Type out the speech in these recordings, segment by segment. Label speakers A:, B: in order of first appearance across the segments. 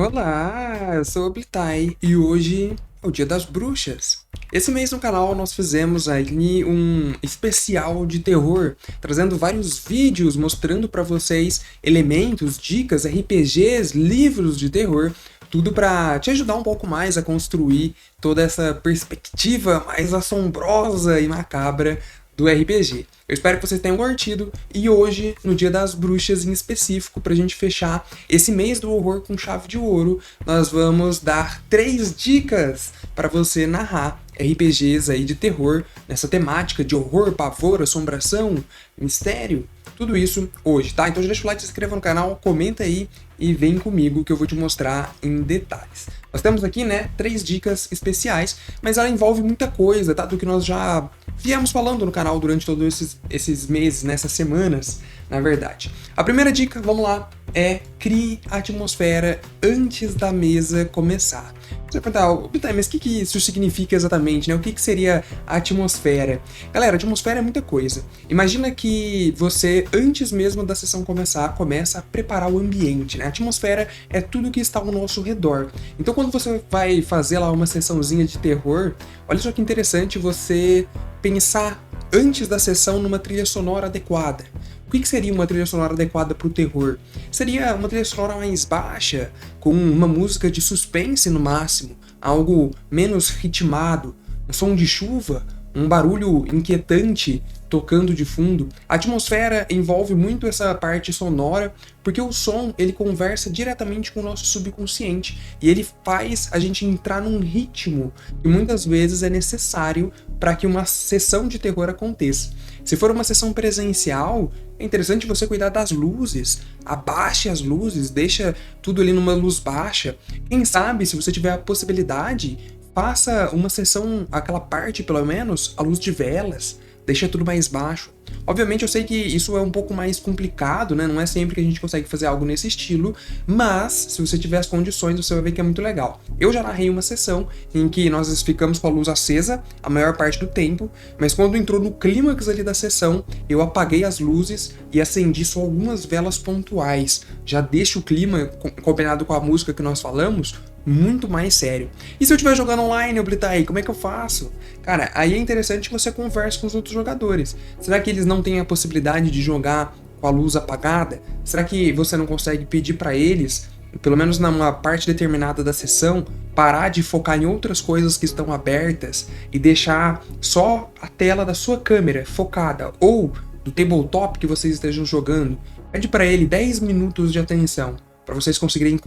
A: Olá, eu sou o Blitai e hoje é o Dia das Bruxas. Esse mês no canal nós fizemos aí um especial de terror, trazendo vários vídeos mostrando para vocês elementos, dicas, RPGs, livros de terror, tudo para te ajudar um pouco mais a construir toda essa perspectiva mais assombrosa e macabra do RPG. Eu espero que vocês tenham curtido e hoje, no Dia das Bruxas em específico, pra gente fechar esse mês do horror com chave de ouro, nós vamos dar 3 dicas para você narrar RPGs aí de terror, nessa temática de horror, pavor, assombração, mistério, tudo isso hoje, tá? Então já deixa o like, se inscreva no canal, comenta aí e vem comigo que eu vou te mostrar em detalhes. Nós temos aqui, né, 3 dicas especiais, mas ela envolve muita coisa, tá? Do que nós já viemos falando no canal durante todos esses meses, nessas semanas, na verdade. A primeira dica, vamos lá, é crie a atmosfera antes da mesa começar. Você vai perguntar, mas o que isso significa exatamente, né? O que seria a atmosfera? Galera, a atmosfera é muita coisa. Imagina que você, antes mesmo da sessão começar, começa a preparar o ambiente, né? A atmosfera é tudo que está ao nosso redor. Então, quando você vai fazer lá uma sessãozinha de terror, olha só que interessante você pensar antes da sessão numa trilha sonora adequada. O que seria uma trilha sonora adequada para o terror? Seria uma trilha sonora mais baixa, com uma música de suspense no máximo, algo menos ritmado, um som de chuva, um barulho inquietante tocando de fundo. A atmosfera envolve muito essa parte sonora, porque o som ele conversa diretamente com o nosso subconsciente e ele faz a gente entrar num ritmo que muitas vezes é necessário para que uma sessão de terror aconteça. Se for uma sessão presencial, é interessante você cuidar das luzes, abaixe as luzes, deixa tudo ali numa luz baixa. Quem sabe, se você tiver a possibilidade, faça uma sessão, aquela parte pelo menos, à luz de velas, deixa tudo mais baixo. Obviamente eu sei que isso é um pouco mais complicado, né? Não é sempre que a gente consegue fazer algo nesse estilo, mas se você tiver as condições, você vai ver que é muito legal. Eu já narrei uma sessão em que nós ficamos com a luz acesa a maior parte do tempo, mas quando entrou no clímax ali da sessão, eu apaguei as luzes e acendi só algumas velas pontuais. Já deixa o clima, combinado com a música que nós falamos, muito mais sério. E se eu estiver jogando online, Blitai, como é que eu faço? Cara, aí é interessante que você converse com os outros jogadores. Será que eles não têm a possibilidade de jogar com a luz apagada? Será que você não consegue pedir para eles, pelo menos numa parte determinada da sessão, parar de focar em outras coisas que estão abertas e deixar só a tela da sua câmera focada ou do tabletop que vocês estejam jogando? Pede para ele 10 minutos de atenção para vocês conseguirem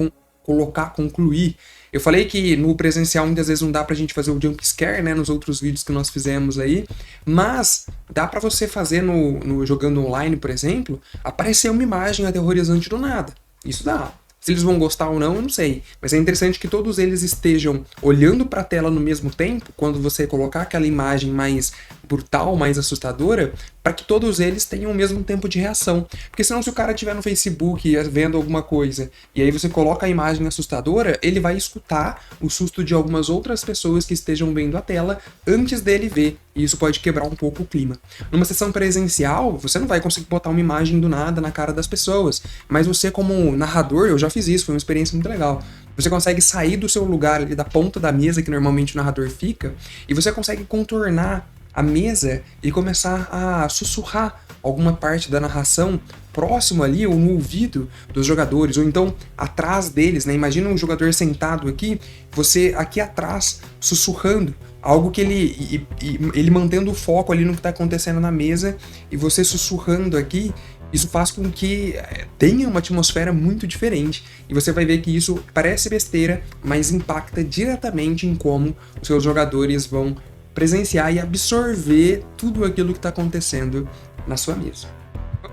A: concluir. Eu falei que no presencial muitas vezes não dá pra gente fazer o jump scare, né, nos outros vídeos que nós fizemos aí, mas dá pra você fazer no jogando online, por exemplo, aparecer uma imagem aterrorizante do nada. Isso dá. Se eles vão gostar ou não, eu não sei. Mas é interessante que todos eles estejam olhando para a tela no mesmo tempo, quando você colocar aquela imagem mais brutal, mais assustadora, para que todos eles tenham o mesmo tempo de reação. Porque senão, se o cara estiver no Facebook vendo alguma coisa, e aí você coloca a imagem assustadora, ele vai escutar o susto de algumas outras pessoas que estejam vendo a tela antes dele ver. E isso pode quebrar um pouco o clima. Numa sessão presencial, você não vai conseguir botar uma imagem do nada na cara das pessoas, mas você como narrador, eu já fiz isso, foi uma experiência muito legal. Você consegue sair do seu lugar ali, da ponta da mesa que normalmente o narrador fica, e você consegue contornar a mesa e começar a sussurrar alguma parte da narração próximo ali ou no ouvido dos jogadores, ou então atrás deles, né? Imagina um jogador sentado aqui, você aqui atrás sussurrando algo que ele mantendo o foco ali no que está acontecendo na mesa e você sussurrando aqui. Isso faz com que tenha uma atmosfera muito diferente e você vai ver que isso parece besteira, mas impacta diretamente em como os seus jogadores vão presenciar e absorver tudo aquilo que está acontecendo na sua mesa.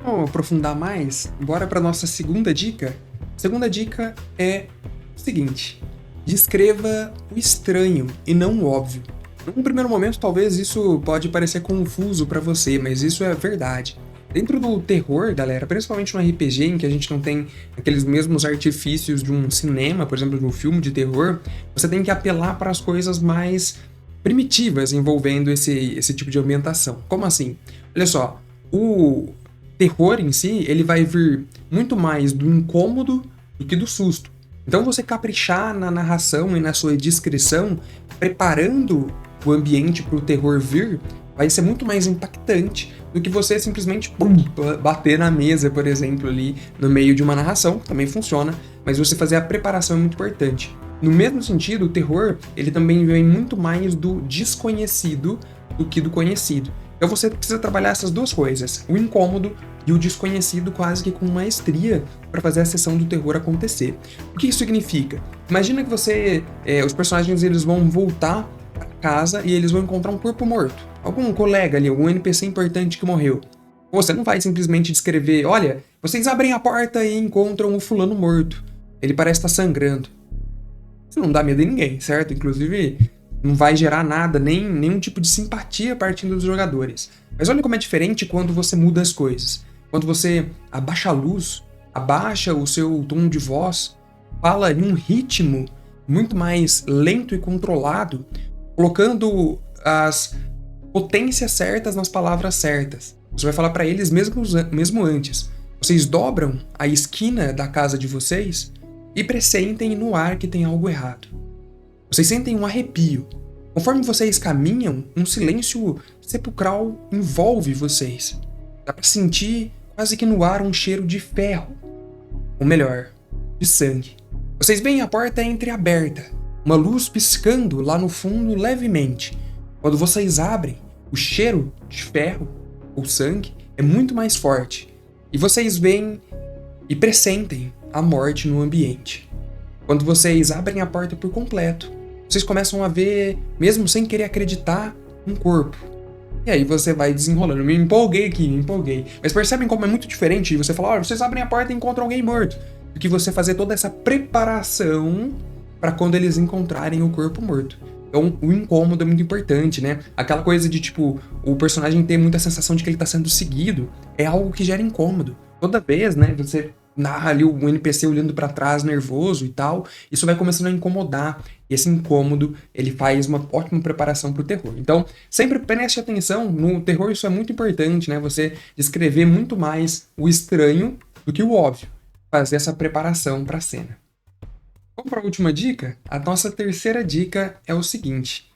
A: Vamos aprofundar mais? Bora para nossa segunda dica? A segunda dica é o seguinte: descreva o estranho e não o óbvio. Num primeiro momento, talvez isso pode parecer confuso para você, mas isso é verdade. Dentro do terror, galera, principalmente no RPG, em que a gente não tem aqueles mesmos artifícios de um cinema, por exemplo, de um filme de terror, você tem que apelar para as coisas mais primitivas envolvendo esse tipo de ambientação. Como assim? Olha só, o terror em si, ele vai vir muito mais do incômodo do que do susto. Então você caprichar na narração e na sua descrição, preparando o ambiente para o terror vir, vai ser muito mais impactante do que você simplesmente bater na mesa, por exemplo, ali no meio de uma narração, que também funciona, mas você fazer a preparação é muito importante. No mesmo sentido, o terror, ele também vem muito mais do desconhecido do que do conhecido. Então você precisa trabalhar essas duas coisas, o incômodo e o desconhecido quase que com maestria para fazer a sessão do terror acontecer. O que isso significa? Imagina que os personagens eles vão voltar para casa e eles vão encontrar um corpo morto. Algum colega ali, algum NPC importante que morreu. Você não vai simplesmente descrever, olha, vocês abrem a porta e encontram o fulano morto. Ele parece estar sangrando. Isso não dá medo em ninguém, certo? Inclusive, não vai gerar nada, nenhum tipo de simpatia partindo dos jogadores. Mas olha como é diferente quando você muda as coisas. Quando você abaixa a luz, abaixa o seu tom de voz, fala em um ritmo muito mais lento e controlado, colocando as potências certas nas palavras certas. Você vai falar para eles mesmo antes. Vocês dobram a esquina da casa de vocês e pressentem no ar que tem algo errado. Vocês sentem um arrepio. Conforme vocês caminham, um silêncio sepulcral envolve vocês. Dá para sentir quase que no ar um cheiro de ferro. Ou melhor, de sangue. Vocês veem a porta entreaberta, uma luz piscando lá no fundo levemente. Quando vocês abrem, o cheiro de ferro ou sangue é muito mais forte. E vocês veem e pressentem a morte no ambiente. Quando vocês abrem a porta por completo, vocês começam a ver, mesmo sem querer acreditar, um corpo. E aí você vai desenrolando. Me empolguei aqui, me empolguei. Mas percebem como é muito diferente de você falar, olha, vocês abrem a porta e encontram alguém morto, do que você fazer toda essa preparação para quando eles encontrarem o corpo morto. Então, o incômodo é muito importante, né? Aquela coisa de, tipo, o personagem ter muita sensação de que ele tá sendo seguido é algo que gera incômodo. Toda vez, né, você narra ali o NPC olhando pra trás, nervoso e tal, isso vai começando a incomodar. E esse incômodo, ele faz uma ótima preparação pro terror. Então, sempre preste atenção, no terror isso é muito importante, né? Você descrever muito mais o estranho do que o óbvio. Fazer essa preparação pra cena. Vamos para a última dica? A nossa terceira dica é o seguinte: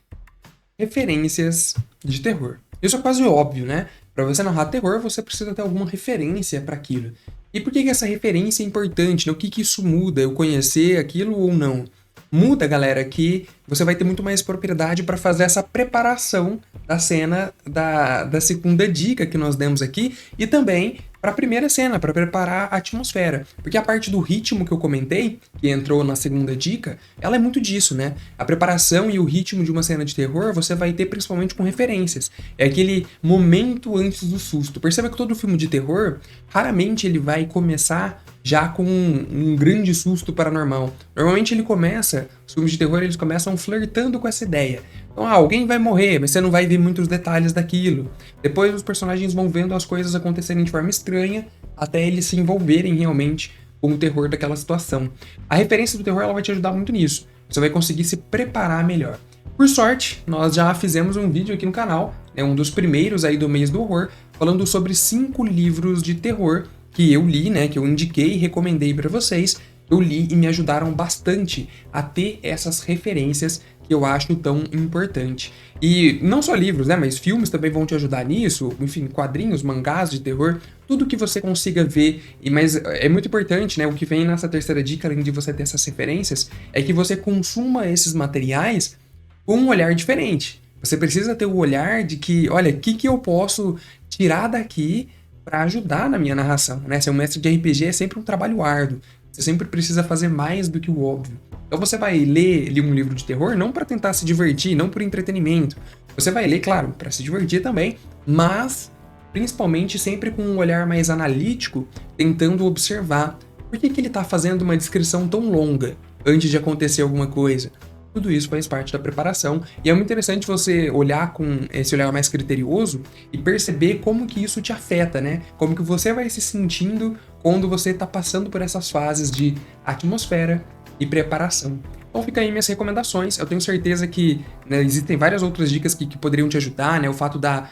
A: referências de terror. Isso é quase óbvio, né? Para você narrar terror, você precisa ter alguma referência para aquilo. E por que essa referência é importante? Né? O que isso muda? Eu conhecer aquilo ou não? Muda, galera, que você vai ter muito mais propriedade para fazer essa preparação da cena da segunda dica que nós demos aqui e também para a primeira cena, para preparar a atmosfera. Porque a parte do ritmo que eu comentei, que entrou na segunda dica, ela é muito disso, né? A preparação e o ritmo de uma cena de terror você vai ter principalmente com referências. É aquele momento antes do susto. Perceba que todo filme de terror, raramente ele vai começar já com um grande susto paranormal. Normalmente os filmes de terror eles começam flertando com essa ideia. Então, alguém vai morrer, mas você não vai ver muitos detalhes daquilo. Depois os personagens vão vendo as coisas acontecerem de forma estranha, até eles se envolverem realmente com o terror daquela situação. A referência do terror ela vai te ajudar muito nisso. Você vai conseguir se preparar melhor. Por sorte, nós já fizemos um vídeo aqui no canal, um dos primeiros aí do mês do horror, falando sobre 5 livros de terror que eu li, né, que eu indiquei e recomendei para vocês. Eu li e me ajudaram bastante a ter essas referências que eu acho tão importante. E não só livros, né, mas filmes também vão te ajudar nisso, enfim, quadrinhos, mangás de terror, tudo que você consiga ver. Mas é muito importante, né, o que vem nessa terceira dica, além de você ter essas referências, é que você consuma esses materiais com um olhar diferente. Você precisa ter o olhar de que, olha, o que eu posso tirar daqui para ajudar na minha narração, né? Ser um mestre de RPG é sempre um trabalho árduo. Você sempre precisa fazer mais do que o óbvio. Então você vai ler um livro de terror não para tentar se divertir, não por entretenimento. Você vai ler, claro, para se divertir também, mas principalmente sempre com um olhar mais analítico, tentando observar por que ele está fazendo uma descrição tão longa antes de acontecer alguma coisa. Tudo isso faz parte da preparação e é muito interessante você olhar com esse olhar mais criterioso e perceber como que isso te afeta, né? Como que você vai se sentindo quando você está passando por essas fases de atmosfera e preparação. Então fica aí minhas recomendações, eu tenho certeza que, né, existem várias outras dicas que poderiam te ajudar, né? O fato da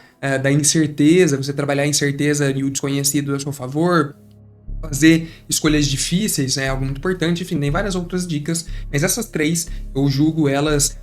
A: incerteza, você trabalhar a incerteza e o desconhecido a seu favor, fazer escolhas difíceis é algo muito importante, enfim, tem várias outras dicas, mas essas 3 eu julgo elas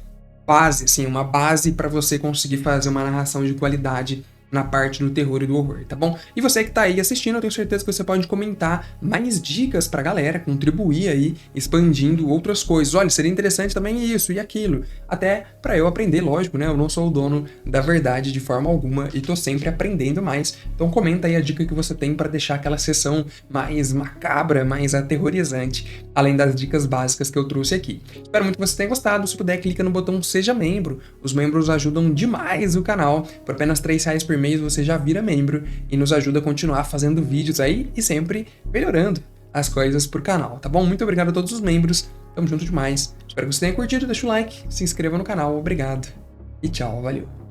A: base, assim, uma base para você conseguir fazer uma narração de qualidade na parte do terror e do horror, tá bom? E você que tá aí assistindo, eu tenho certeza que você pode comentar mais dicas pra galera, contribuir aí, expandindo outras coisas. Olha, seria interessante também isso e aquilo. Até pra eu aprender, lógico, né? Eu não sou o dono da verdade de forma alguma e tô sempre aprendendo mais. Então comenta aí a dica que você tem pra deixar aquela sessão mais macabra, mais aterrorizante, além das dicas básicas que eu trouxe aqui. Espero muito que você tenha gostado. Se puder, clica no botão Seja Membro. Os membros ajudam demais o canal. Por apenas R$3 por mês você já vira membro e nos ajuda a continuar fazendo vídeos aí e sempre melhorando as coisas pro canal, tá bom? Muito obrigado a todos os membros, tamo junto demais. Espero que você tenha curtido, deixa o like, se inscreva no canal, obrigado e tchau, valeu!